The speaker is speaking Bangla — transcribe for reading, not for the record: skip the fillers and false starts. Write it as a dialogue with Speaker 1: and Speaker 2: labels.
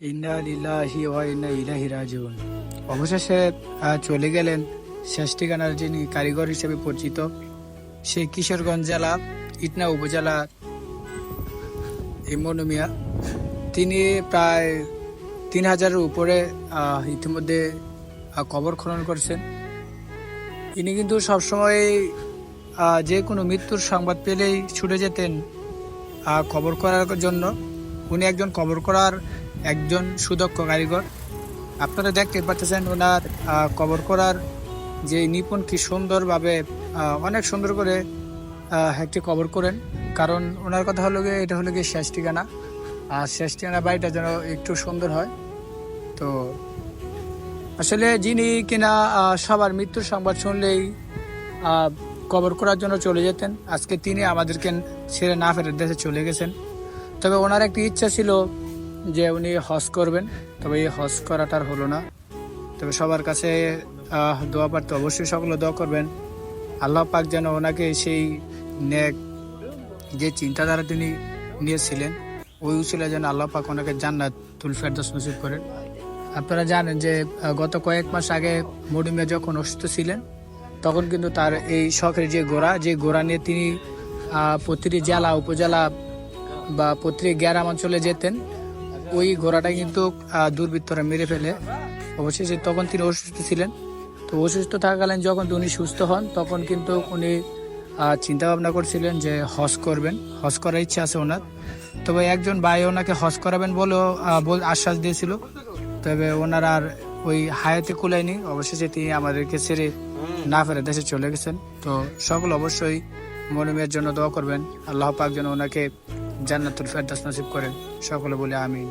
Speaker 1: ইন্না লিল্লাহি ওয়া ইন্না ইলাইহি রাজিউন। অবশেষে চলে গেলেন শেষ ঠিকানার যিনি কারিগর হিসেবে পরিচিত, সেই কিশোরগঞ্জ জেলা ইটনা উপজেলা মনু মিয়া। তিনি প্রায় 3000-এর উপরে ইতিমধ্যে কবর খনন করছেন। ইনি কিন্তু সবসময় যে কোনো মৃত্যুর সংবাদ পেলেই ছুটে যেতেন কবর করার জন্য। উনি একজন কবর করার একজন সুদক্ষ কারিগর। আপনারা দেখতে পাচ্ছেন ওনার কবর করার যে নিপুণ কি সুন্দরভাবে অনেক সুন্দর করে একটি কবর করেন। কারণ ওনার কথা হলো গিয়ে এটা হলো গিয়ে শেষ ঠিকানা, আর শেষ ঠিকানা বাড়িটা যেন একটু সুন্দর হয়। তো আসলে যিনি কিনা সবার মৃত্যুর সংবাদ শুনলেই কবর করার জন্য চলে যেতেন, আজকে তিনি আমাদেরকে ছেড়ে না ফেরত দেশে চলে গেছেন। তবে ওনার একটি ইচ্ছা ছিল যে উনি হজ করবেন, তবে এই হজ করাটার হলো না। তবে সবার কাছে দোয়া পারতে অবশ্যই সকলে দোয়া করবেন, আল্লাহ পাক যেন ওনাকে সেই নেক যে চিন্তাধারা তিনি নিয়েছিলেন ওই উসিলা যেন আল্লাহ পাক ওনাকে জান্নাতুল ফেরদৌস নসিব করেন। আপনারা জানেন যে গত কয়েক মাস আগে মনু মিয়া যখন অসুস্থ ছিলেন, তখন কিন্তু তার এই শখের যে ঘোড়া নিয়ে তিনি প্রতিটি জেলা উপজেলা বা প্রতিটি গ্রাম অঞ্চলে যেতেন। ওই ঘোড়াটা কিন্তু দুর্বৃত্তরা মেরে ফেলে। অবশেষে তখন তিনি অসুস্থ ছিলেন। তো অসুস্থ থাকাকালীন যখন উনি সুস্থ হন, তখন কিন্তু উনি চিন্তা ভাবনা করছিলেন যে হজ করবেন, হজ করার ইচ্ছা আছে ওনার। তবে একজন ভাই ওনাকে হজ করাবেন বলেও আশ্বাস দিয়েছিল, তবে ওনার আর ওই হায়াতে কুলায়নি। অবশেষে তিনি আমাদেরকে ছেড়ে না ফেরে দেশে চলে গেছেন। তো সকল অবশ্যই মনু মিয়ার জন্য দোয়া করবেন, আল্লাহ পাক যেন ওনাকে জান্নাতুল ফেরদৌস নসিব করেন। সকলে বলে আমিন।